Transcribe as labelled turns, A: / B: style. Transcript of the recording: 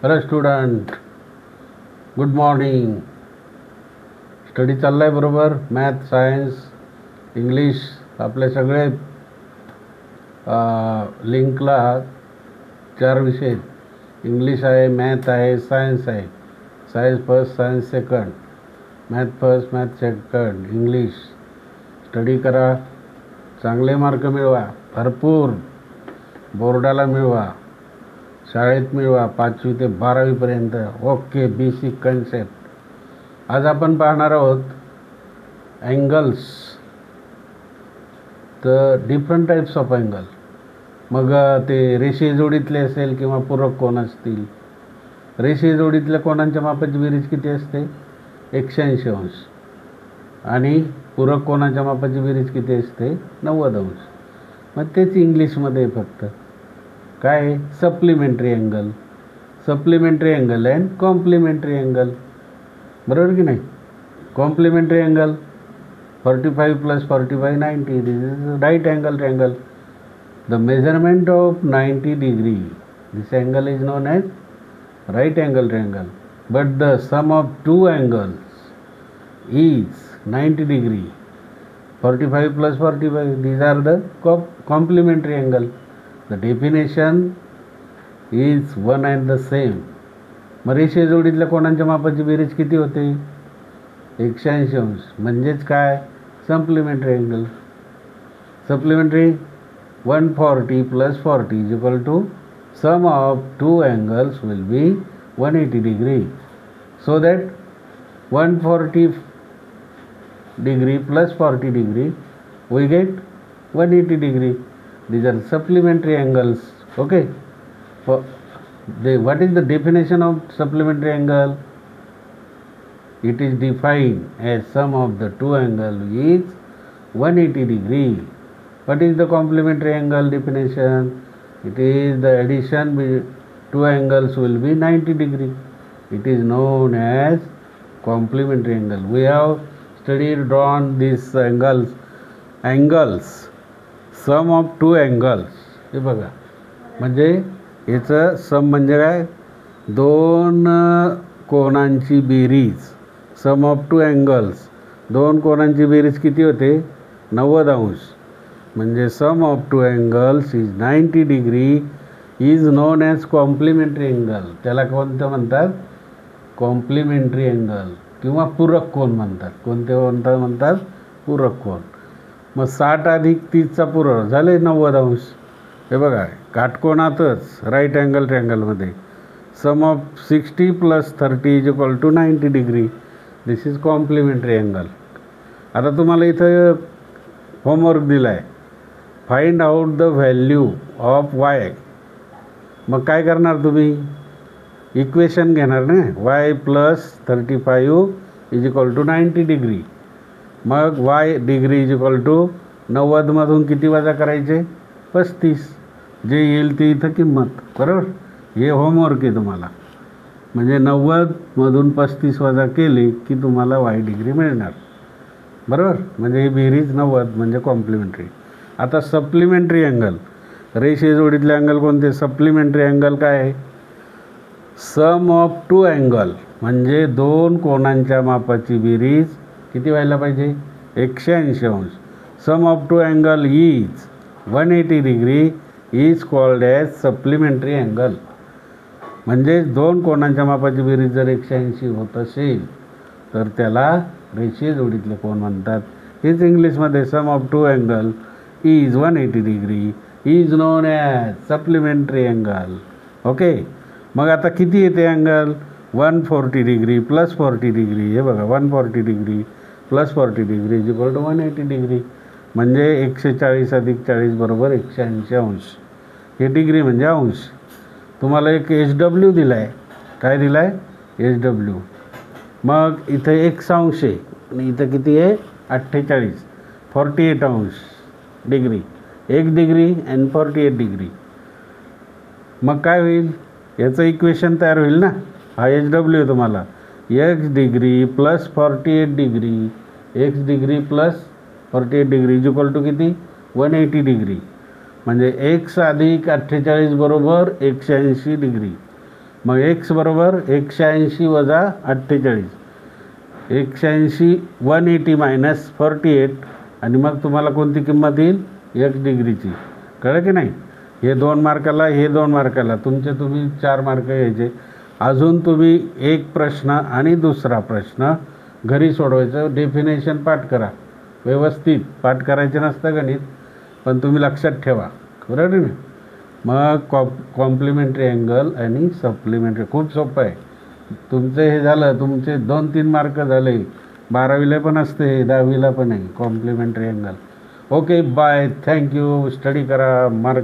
A: Hello student, good morning. Study चालला आहे बरोबर. मॅथ, सायन्स, इंग्लिश आपले सगळे लिंकला 4 विषय आहेत. इंग्लिश आहे, मॅथ आहे, सायन्स आहे. Science first, science second, math first, math second, English. Study करा, चांगले मार्क मिळवा, भरपूर बोर्डाला मिळवा, शाळेत मिळवा 5वी ते 12वीपर्यंत. Okay, basic concept. आज आपण पाहणार आहोत अँगल्स. तर डिफरंट टाईप्स ऑफ अँगल. मग ते रेषीय जोडीतले असेल किंवा पूरक कोण असतील. रेषीय जोडीतल्या कोणांच्या मापाची बेरीज किती असते? 180 अंश. आणि पूरक कोणाच्या मापाची बेरीज किती असते? 90 अंश. मग तेच इंग्लिशमध्ये फक्त काय? Supplementary angle. Supplementary angle and complementary angle, बरोबर की नाही? Complementary angle 45 + 45 90. This is right angle triangle. The measurement of 90 degree. This angle is known as right angle triangle, but the sum of two angles is 90 degree. 45 + 45, these are the complementary angle. The definition is one and the same. मग रेषीय जोडीतल्या कोणांच्या मापाची बेरीज किती होते? 180 अंश. म्हणजेच काय? Supplementary angle. Supplementary 140 + 40 is equal to sum of two angles will be 180 degree. So that 140 degree plus 40 degree we get 180 degree. These are supplementary angles. Okay. What is the definition of supplementary angle? It is defined as sum of the two angles is 180 degree. What is the complementary angle definition? It is the addition two angles will be 90 degree. It is known as complementary angle. We have drawn these angles, sum of two angles. हे बघा, म्हणजे याचं सम म्हणजे काय? दोन कोणांची बेरीज. सम of two angles, दोन कोणांची बेरीज किती होते? 90 अंश. म्हणजे sum of two angles is 90 degree is known as complementary angle. त्याला कोणतं म्हणतात? कॉम्प्लिमेंटरी अँगल किंवा पूरक कोण म्हणतात. कोणते म्हणतात? पूरक कोण. मग 60 + 30चा पूरक झाले 90 अंश. हे बघा, काटकोनातच राईट अँगल ट्रँगलमध्ये sum of 60 + 30 is equal to 90 degree. This is complementary angle. आता तुम्हाला इथं होमवर्क दिला आहे, find out the value of y. मग काय करणार तुम्ही? इक्वेशन घेणार ना, y + 35 is equal to 90 degree. मग y degree is equal to 90मधून किती वजा करायचे? 35. जे येईल ती इथं किंमत, बरोबर? हे होमवर्क आहे तुम्हाला. म्हणजे 90मधून 35 वजा केली की तुम्हाला वाय डिग्री मिळणार, बरोबर? म्हणजे ही बेरीज 90 म्हणजे कॉम्प्लिमेंटरी. आता सप्लिमेंटरी अँगल, रेषीय जोडीतले अँगल कोणते? सप्लिमेंटरी अँगल काय आहे? सम ऑफ टू अँगल, म्हणजे दोन कोणांच्या मापाची बेरीज किती व्हायला पाहिजे? 180 अंश. Sum of two angle is 180 degree is called as supplementary angle. म्हणजे दोन कोणांच्या मापाची बेरीज जर 180 होत असेल तर त्याला रेषीय जोडीतले कोण म्हणतात. हेच इंग्लिशमध्ये sum of two angle is 180 degree is known as supplementary angle. Okay. मग आता किती येते अँगल? 140 degree + 40 degree. हे बघा, 140 degree + 40 degree is equal to 180 degree. म्हणजे 140 + 40 बरोबर 180 अंश. हे डिग्री म्हणजे अंश. तुम्हाला एक HW दिला आहे. काय दिला आहे? HW. मग इथं 1 अंश आहे आणि इथं किती आहे? 48, 48 अंश डिग्री. 1 degree आणि 48 degree. मग काय होईल? याचं इक्वेशन तयार होईल ना. हा HW आहे तुम्हाला. x degree + 48 degree, x degree + 48 degree is equal to किती? 180 degree. म्हणजे x + 48 बरोबर 180 degree. मग एक्स बरोबर 180 वजा 48, 180 180 मायनस 48, आणि मग तुम्हाला कोणती किंमत येईल? x डिग्रीची. कळलं की नाही? हे 2 मार्काला, हे 2 मार्काला, तुम्ही 4 मार्क घ्यायचे. अजून तुम्ही एक प्रश्न आणि दुसरा प्रश्न घरी सोडवायचं. डेफिनेशन पाठ करा व्यवस्थित. पाठ करायचे नसतं गणित, पण तुम्ही लक्षात ठेवा. बरोबर ना? मग कॉम्प्लिमेंटरी अँगल आणि सप्लिमेंटरी खूप सोपं आहे. तुमचं हे झालं, तुमचे 2-3 मार्क झाले. 12वीला पण असते, 10वीला पण आहे complementary angle. Okay, bye, thank you. Study करा, मार्क